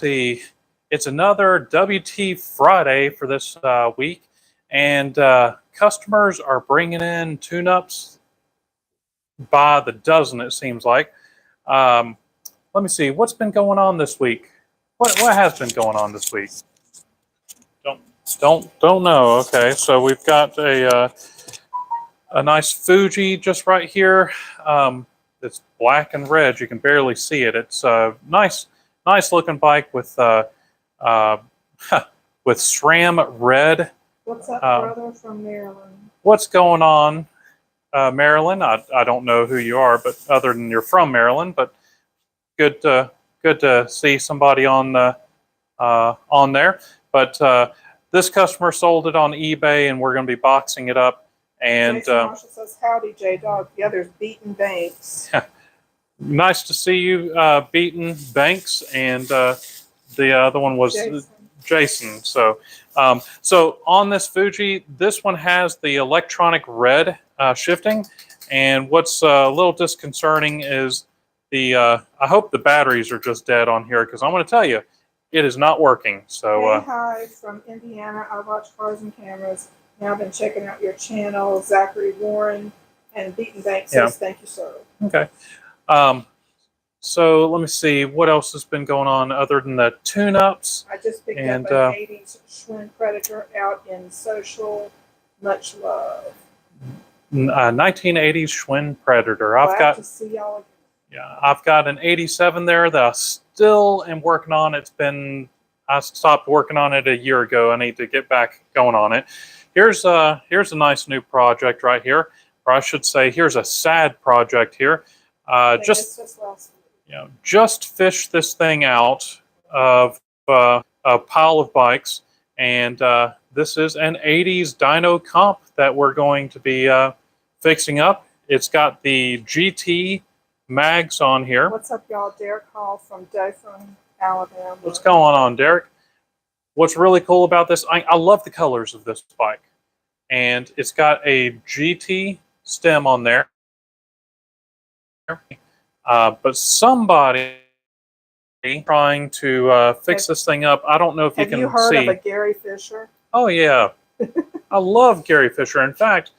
see. It's another WT Friday for this week, and customers are bringing in tune-ups by the dozen, it seems like. Let me see. What's been going on this week? What has been going on this week? Don't know. Okay, so we've got a nice Fuji just right here. It's black and red. You can barely see it. It's a nice looking bike with with SRAM red. What's up, brother from Maryland? What's going on, Maryland? I don't know who you are, but other than you're from Maryland, but good to see somebody on there. But this customer sold it on eBay, and we're going to be boxing it up. And Jason Marshall says, "Howdy, J Dog." The other's Beaton Banks. Nice to see you, Beaton Banks, and the other one was Jason. So, so on this Fuji, this one has the electronic red shifting, and what's a little disconcerting is the. I hope the batteries are just dead on here, because I'm going to tell you, it is not working. So, hey, hi from Indiana. I watch Cars and Cameras. Now I've been checking out your channel. Zachary Warren and Beaton Banks says, "Thank you, sir." Okay. So let me see what else has been going on other than the tune-ups. I just picked up an 80s Schwinn Predator out in Social. Much love. 1980s Schwinn Predator. Glad to see y'all again. Yeah, I've got an 87 there that I still am working on. I stopped working on it a year ago. I need to get back going on it. Here's a nice new project right here, or I should say, here's a sad project here. Just fished this thing out of a pile of bikes, and this is an 80s dyno comp that we're going to be fixing up. It's got the GT mags on here. What's up, y'all? Derek Hall from Dothan, Alabama. What's going on, Derek? What's really cool about this, I love the colors of this bike. And it's got a GT stem on there. But somebody trying to fix this thing up. I don't know if you can see. Have you heard of a Gary Fisher? Oh, yeah. I love Gary Fisher. In fact,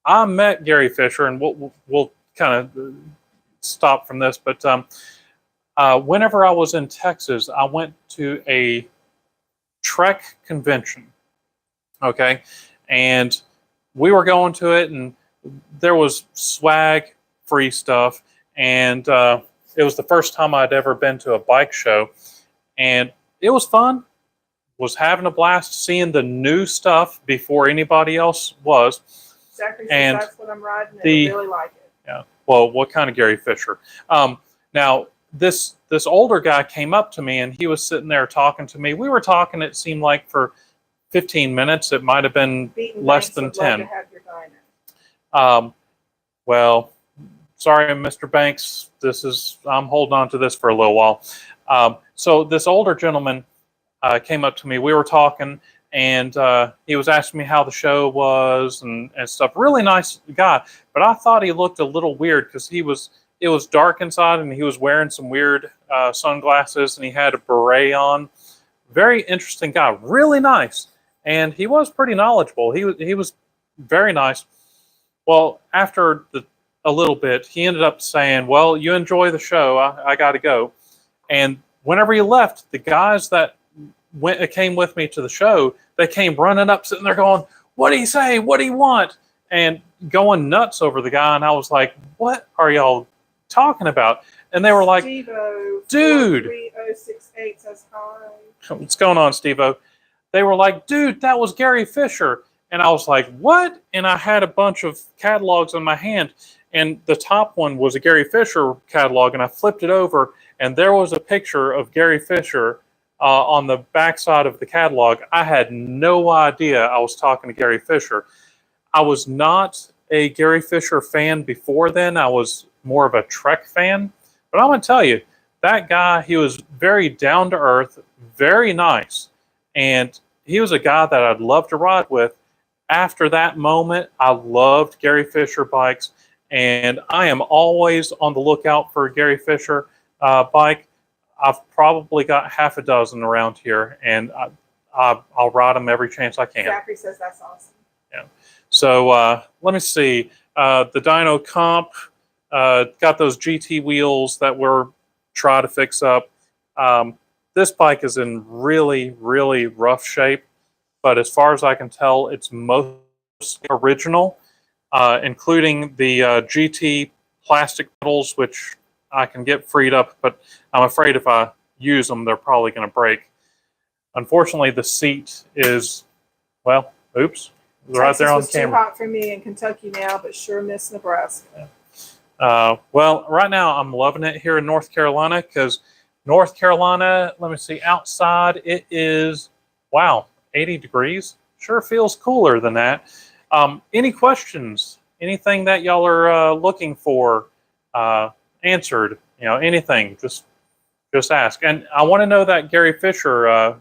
I met Gary Fisher, and we'll kind of stop from this. But whenever I was in Texas, I went to a Trek convention. Okay. And we were going to it, and there was swag, free stuff. And it was the first time I'd ever been to a bike show, and it was fun. Was having a blast seeing the new stuff before anybody else was. Zachary and says that's what I'm riding, and I really like it. Yeah. Well, what kind of Gary Fisher? Now this older guy came up to me, and he was sitting there talking to me. We were talking, it seemed like, for 15 minutes. It might have been less than 10. Love to have your dyno. Well, sorry, Mr. Banks. I'm holding on to this for a little while. So this older gentleman came up to me. We were talking, and he was asking me how the show was and stuff. Really nice guy, but I thought he looked a little weird because it was dark inside, and he was wearing some weird sunglasses, and he had a beret on. Very interesting guy. Really nice, and he was pretty knowledgeable. He was very nice. Well, after a little bit, he ended up saying, "Well, you enjoy the show. I got to go." And whenever he left, the guys that came with me to the show, they came running up, sitting there going, "What do you say? What do you want?" And going nuts over the guy. And I was like, "What are y'all talking about?" And they were like, Steve-O, "Dude." 43068 says hi. What's going on, Steve-O? They were like, "Dude, that was Gary Fisher." And I was like, "What?" And I had a bunch of catalogs in my hand, and the top one was a Gary Fisher catalog, and I flipped it over, and there was a picture of Gary Fisher on the backside of the catalog. I had no idea I was talking to Gary Fisher. I was not a Gary Fisher fan before then. I was more of a Trek fan. But I'm going to tell you, that guy, he was very down to earth, very nice, and he was a guy that I'd love to ride with. After that moment, I loved Gary Fisher bikes, and I am always on the lookout for a Gary Fisher bike. I've probably got half a dozen around here, and I'll ride them every chance I can. Zachary says that's awesome. Yeah. So let me see. The Dyno Comp got those GT wheels that we're trying to fix up. This bike is in really, really rough shape, but as far as I can tell, it's most original, including the GT plastic pedals, which I can get freed up, but I'm afraid if I use them, they're probably going to break. Unfortunately, the seat is, well, oops, right there on Texas was camera. too hot for me in Kentucky now, but sure miss Nebraska. Well, right now I'm loving it here in North Carolina because North Carolina, let me see, outside it is, wow, 80 degrees. Sure feels cooler than that. Any questions? Anything that y'all are looking for answered? You know, anything? Just ask. And I want to know that Gary Fisher.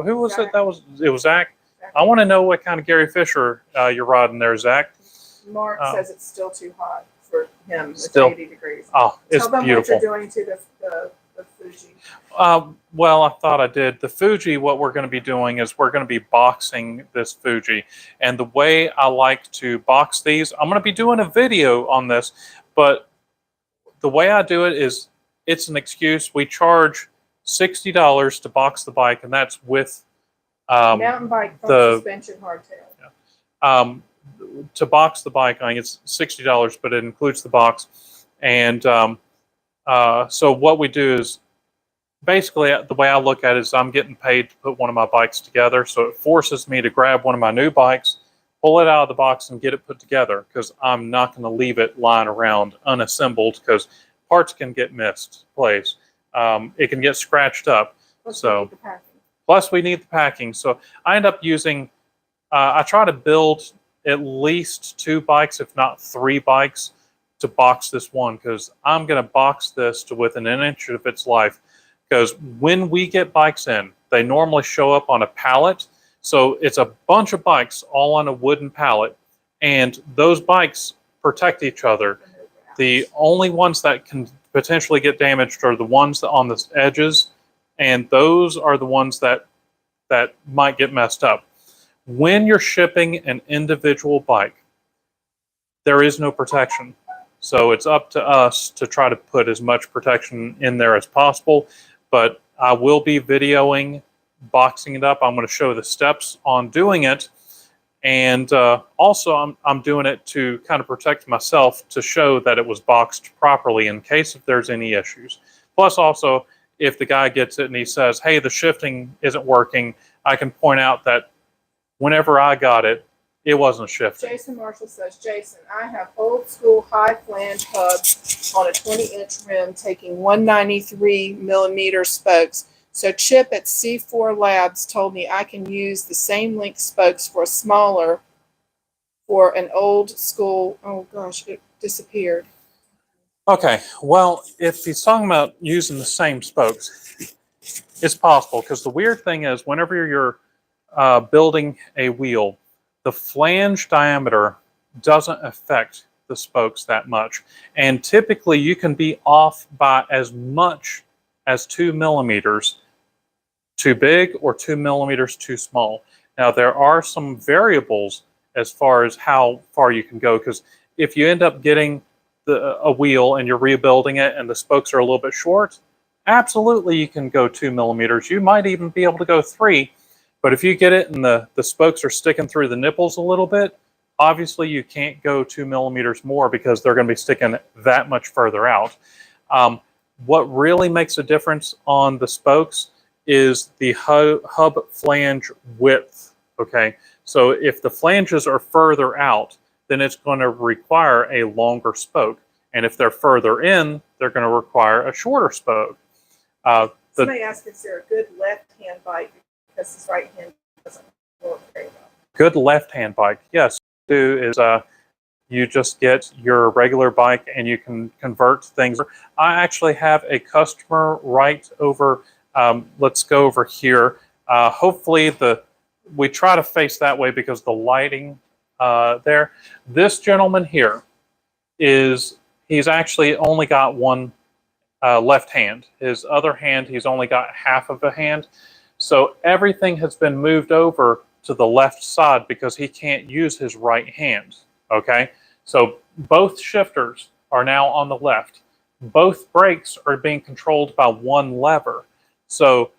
Who was it? It was Zach. I want to know what kind of Gary Fisher you're riding there, Zach. Mark says it's still too hot for him with still 80 degrees. Oh, it's Tell them beautiful. what you're doing to the Fuji. Well, I thought I did. The Fuji, what we're going to be doing is we're going to be boxing this Fuji. And the way I like to box these, I'm going to be doing a video on this, but the way I do it is it's an excuse. We charge $60 to box the bike, and that's with Mountain bike, front suspension, hardtail. To box the bike, I think it's $60, but it includes the box. And so what we do is, basically, the way I look at it is I'm getting paid to put one of my bikes together, so it forces me to grab one of my new bikes, pull it out of the box, and get it put together, because I'm not going to leave it lying around unassembled, because parts can get misplaced. It can get scratched up. Plus we need the packing. So I end up using, I try to build at least 2 bikes, if not 3 bikes, to box this one, because I'm going to box this to within an inch of its life. Because when we get bikes in, they normally show up on a pallet. So it's a bunch of bikes all on a wooden pallet, and those bikes protect each other. The only ones that can potentially get damaged are the ones that on the edges, and those are the ones that might get messed up. When you're shipping an individual bike, there is no protection. So it's up to us to try to put as much protection in there as possible. But I will be videoing boxing it up. I'm going to show the steps on doing it. And also I'm doing it to kind of protect myself, to show that it was boxed properly in case if there's any issues. Plus also, if the guy gets it and he says, hey, the shifting isn't working, I can point out that whenever I got it, it wasn't shifting. Jason Marshall says, Jason, I have old school high flange hubs on a 20-inch rim taking 193 millimeter spokes. So Chip at C4 Labs told me I can use the same length spokes for a smaller, for an old school, oh gosh, it disappeared. Okay, well, if he's talking about using the same spokes, it's possible, because the weird thing is whenever you're building a wheel, the flange diameter doesn't affect the spokes that much. And typically you can be off by as much as 2 millimeters too big or 2 millimeters too small. Now there are some variables as far as how far you can go, because if you end up getting a wheel and you're rebuilding it and the spokes are a little bit short, absolutely you can go 2 millimeters. You might even be able to go 3. But if you get it and the spokes are sticking through the nipples a little bit, obviously you can't go 2 millimeters more, because they're going to be sticking that much further out. What really makes a difference on the spokes is the hub flange width. Okay, so if the flanges are further out, then it's going to require a longer spoke. And if they're further in, they're going to require a shorter spoke. Somebody asked if there a good left-hand bike, because his right hand doesn't work very well. Good left-hand bike, yes. What you do is you just get your regular bike and you can convert things. I actually have a customer right over, let's go over here. Hopefully we try to face that way because the lighting there. This gentleman here he's actually only got one left hand. His other hand, he's only got half of a hand. So everything has been moved over to the left side because he can't use his right hand. Okay, so both shifters are now on the left. Both brakes are being controlled by one lever. So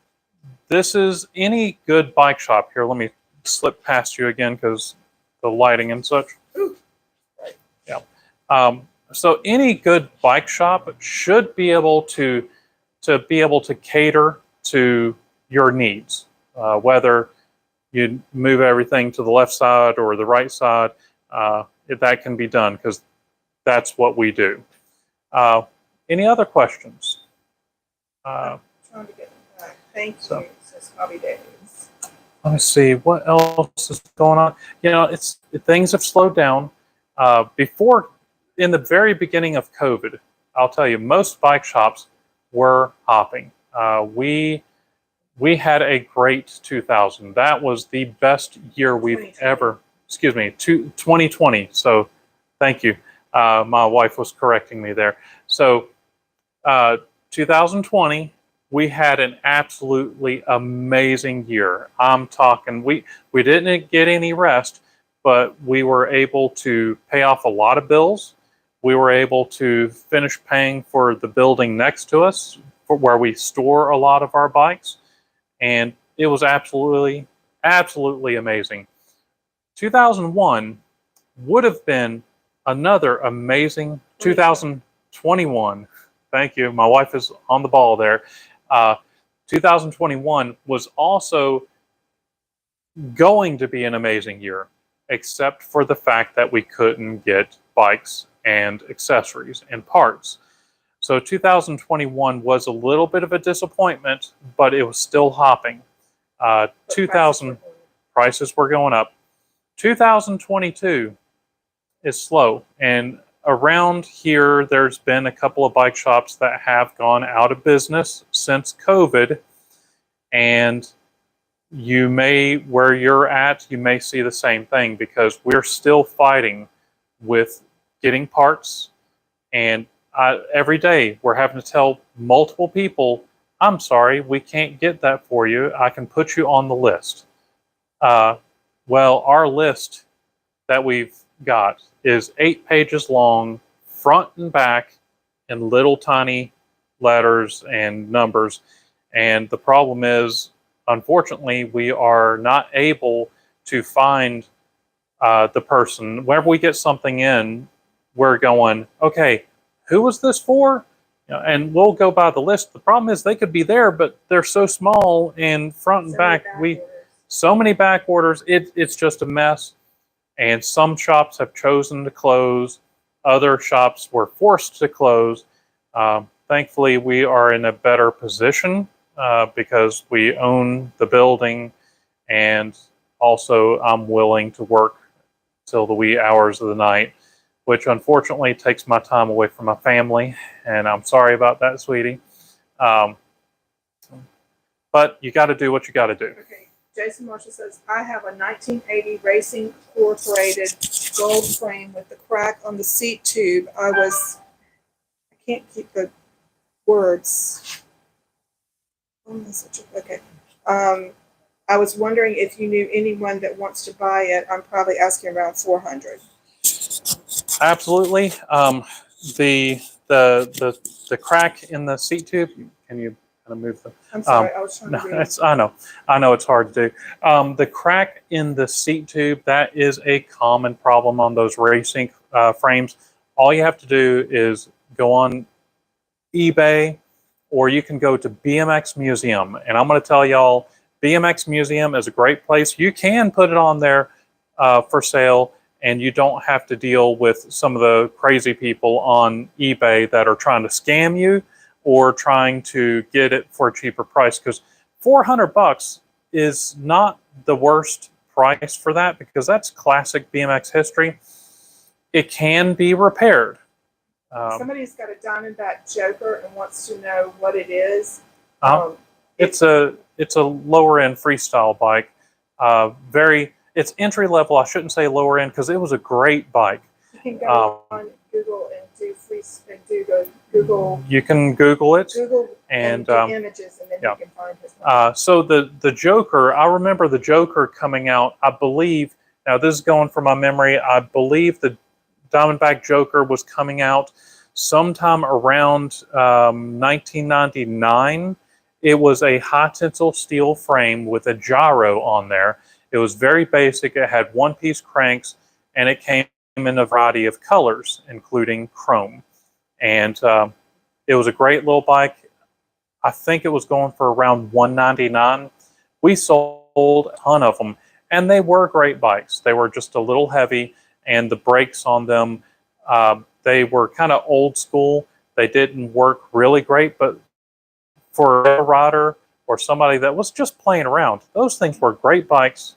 this is any good bike shop. Here, let me slip past you again because the lighting and such. Yeah. So any good bike shop should be able to cater to your needs, whether you move everything to the left side or the right side. If that can be done, because that's what we do. Any other questions? Trying to get them back. Thank you. Says Hobby Days. Let me see what else is going on. You know, things have slowed down. Before, in the very beginning of COVID, I'll tell you, most bike shops were hopping. We had a great 2000. That was the best year we've ever. Excuse me, 2020. So, thank you. My wife was correcting me there. So, 2020, we had an absolutely amazing year. I'm talking, we didn't get any rest, but we were able to pay off a lot of bills. We were able to finish paying for the building next to us, where we store a lot of our bikes, and it was absolutely amazing. 2001 would have been another amazing 2021. Thank you. My wife is on the ball there. 2021 was also going to be an amazing year, except for the fact that we couldn't get bikes and accessories and parts. So 2021 was a little bit of a disappointment, but it was still hopping. 2000 prices were going up. 2022 is slow, and around here there's been a couple of bike shops that have gone out of business since COVID, and you may, where you're at, you may see the same thing, because we're still fighting with getting parts, and every day we're having to tell multiple people, I'm sorry, we can't get that for you. I can put you on the list. Well, our list that we've got is 8 pages long, front and back, in little tiny letters and numbers. And the problem is, unfortunately, we are not able to find the person. Whenever we get something in, we're going, okay, who was this for? You know, and we'll go by the list. The problem is they could be there, but they're so small, and front and back, so many back orders, it's just a mess. And some shops have chosen to close. Other shops were forced to close. Thankfully, we are in a better position because we own the building, and also I'm willing to work till the wee hours of the night, which unfortunately takes my time away from my family, and I'm sorry about that, sweetie. But you got to do what you got to do. Okay. Jason Marshall says, I have a 1980 Racing Incorporated gold frame with the crack on the seat tube. I can't keep the words. Okay. I was wondering if you knew anyone that wants to buy it. I'm probably asking around $400. Absolutely. The crack in the seat tube. Can you kind of move the? I'm sorry, I was trying to read. I know it's hard to do. The crack in the seat tube, that is a common problem on those racing frames. All you have to do is go on eBay, or you can go to BMX Museum, and I'm going to tell y'all, BMX Museum is a great place. You can put it on there for sale, and you don't have to deal with some of the crazy people on eBay that are trying to scam you or trying to get it for a cheaper price, because $400 is not the worst price for that, because that's classic BMX history. It can be repaired. Somebody's got a Diamondback Joker and wants to know what it is. It's a lower end freestyle bike. It's entry level. I shouldn't say lower end, because it was a great bike. You can go on Google and do Google You can Google it. Google And, do images, and then yeah. you can find his number. So the Joker, I remember the Joker coming out, I believe, now this is going from my memory, I believe the Diamondback Joker was coming out sometime around 1999. It was a high tensile steel frame with a gyro on there. It was very basic. It had one-piece cranks, and it came in a variety of colors, including chrome. And it was a great little bike. I think it was going for around $199. We sold a ton of them, and they were great bikes. They were just a little heavy, and the brakes on them, they were kind of old school. They didn't work really great, but for a rider or somebody that was just playing around, those things were great bikes.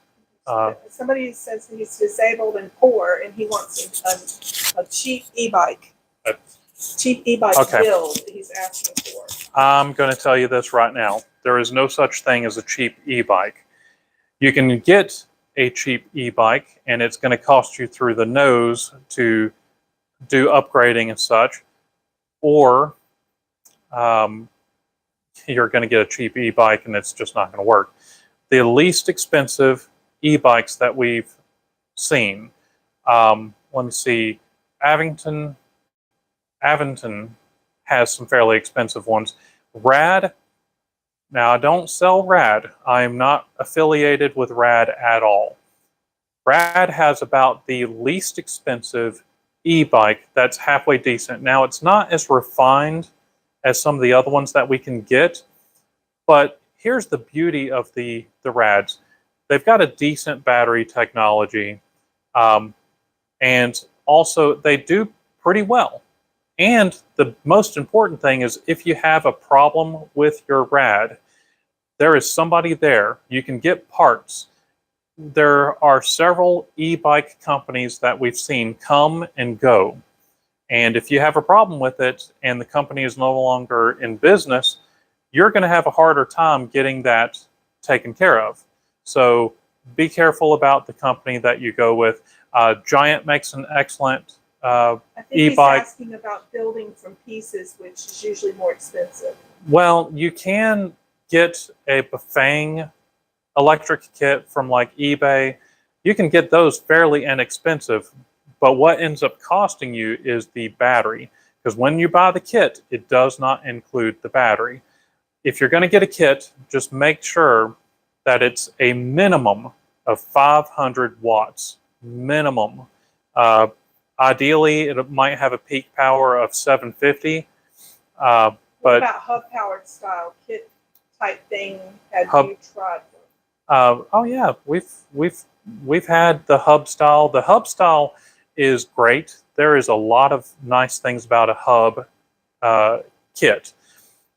Somebody says he's disabled and poor, and he wants a cheap e-bike. Cheap e-bike Okay. build he's asking for. I'm going to tell you this right now. There is no such thing as a cheap e-bike. You can get a cheap e-bike, and it's going to cost you through the nose to do upgrading and such, or you're going to get a cheap e-bike and it's just not going to work. The least expensive e-bikes that we've seen, let me see, Avington has some fairly expensive ones. Rad, now I don't sell Rad. I am not affiliated with Rad at all. Rad has about the least expensive e-bike that's halfway decent. Now it's not as refined as some of the other ones that we can get, but here's the beauty of the Rads. They've got a decent battery technology, and also they do pretty well. And the most important thing is if you have a problem with your Rad, there is somebody there. You can get parts. There are several e-bike companies that we've seen come and go. And if you have a problem with it and the company is no longer in business, you're going to have a harder time getting that taken care of. So be careful about the company that you go with. Giant makes an excellent I think e-bike. he's asking about building from pieces, which is usually more expensive. Well, you can get a Bafang electric kit from like eBay. You can get those fairly inexpensive, but what ends up costing you is the battery, because when you buy the kit, it does not include the battery. If you're going to get a kit, just make sure that it's a minimum of 500 watts, minimum. Ideally, it might have a peak power of 750. What But about hub-powered style kit type thing? Have you tried? oh yeah, we've had the hub style. The hub style is great. There is a lot of nice things about a hub kit.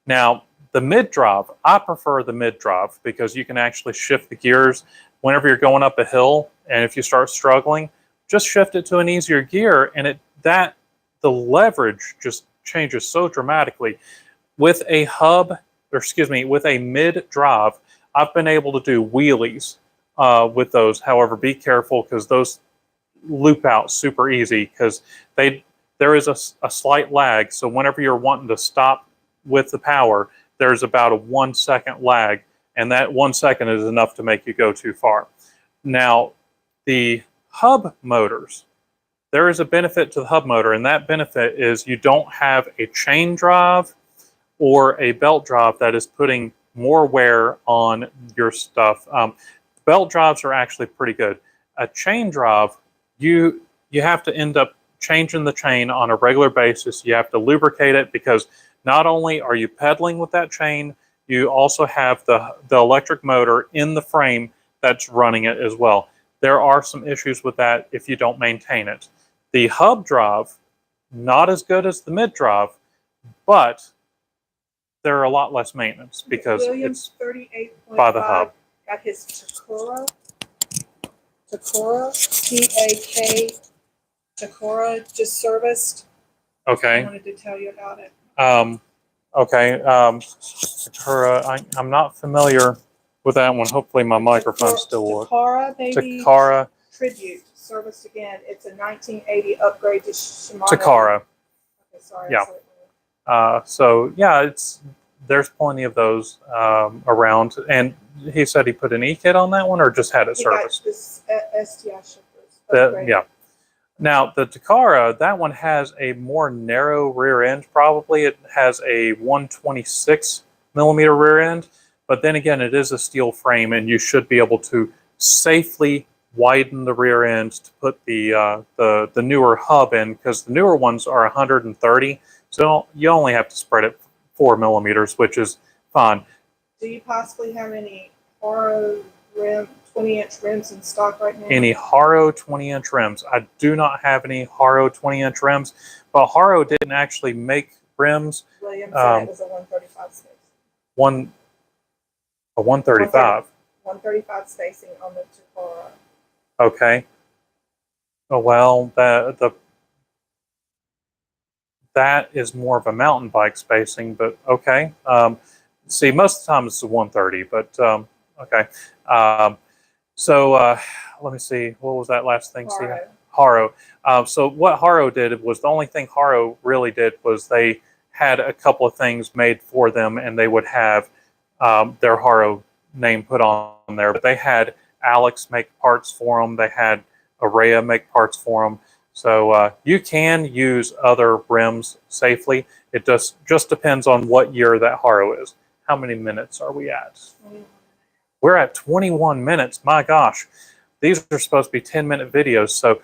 Now, the mid-drive, I prefer the mid-drive because you can actually shift the gears whenever you're going up a hill, and if you start struggling, just shift it to an easier gear, and the leverage just changes so dramatically. With a with a mid-drive, I've been able to do wheelies with those. However, be careful because those loop out super easy because there is a slight lag. So whenever you're wanting to stop with the power, there's about a 1 second lag, and that 1 second is enough to make you go too far. Now, the hub motors, there is a benefit to the hub motor, and that benefit is you don't have a chain drive or a belt drive that is putting more wear on your stuff. Belt drives are actually pretty good. A chain drive, you have to end up changing the chain on a regular basis. You have to lubricate it because not only are you pedaling with that chain, you also have the electric motor in the frame that's running it as well. There are some issues with that if you don't maintain it. The hub drive, not as good as the mid drive, but there are a lot less maintenance because Williams it's 38.5 by the hub. got his Takura, T-A-K, Takura, just serviced. I Okay. wanted to tell you about it. Okay. Takura, I'm not familiar with that one. Hopefully my microphone still works. Takara, baby. Takara. Tribute, serviced again. It's a 1980 upgrade to Shimano. Takara. Okay, sorry. Yeah. So yeah, there's plenty of those around. And he said he put an E-kit on that one, or just had it serviced. Got this STI shippers. Yeah. Now the Takara, that one has a more narrow rear end. Probably it has a 126 millimeter rear end, but then again, it is a steel frame, and you should be able to safely widen the rear end to put the newer hub in, because the newer ones are 130, so you only have to spread it 4 millimeters, which is fine. Do you possibly have any Haro 20-inch rims in stock right now? Any Haro 20-inch rims? I do not have any Haro 20-inch rims, but Haro didn't actually make rims. Williams said it was a 135 space. A 135. 135 spacing on the Takara. Okay. Oh, well, that is more of a mountain bike spacing, but okay. See, most of the time it's a 130, but okay. So let me see. What was that last thing? Haro. Haro. So what Haro did was, the only thing Haro really did was they had a couple of things made for them, and they would have their Haro name put on there. But they had Alex make parts for them. They had Araya make parts for them. So you can use other rims safely. It just depends on what year that Haro is. How many minutes are we at? 21. We're at 21 minutes. My gosh, these are supposed to be 10-minute videos. So,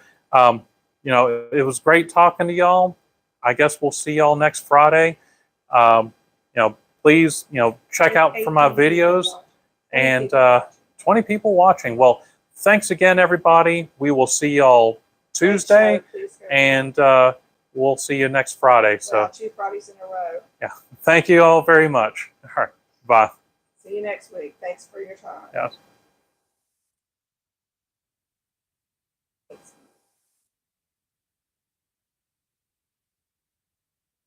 you know, it was great talking to y'all. I guess we'll see y'all next Friday. You know, please, you know, check out for my videos. And 20 people watching. Well, thanks again, everybody. We will see y'all Tuesday, and we'll see you next Friday. So 2 Fridays in a row. yeah, thank you all very much. All right, bye. See you next week. Thanks for your time. Yeah.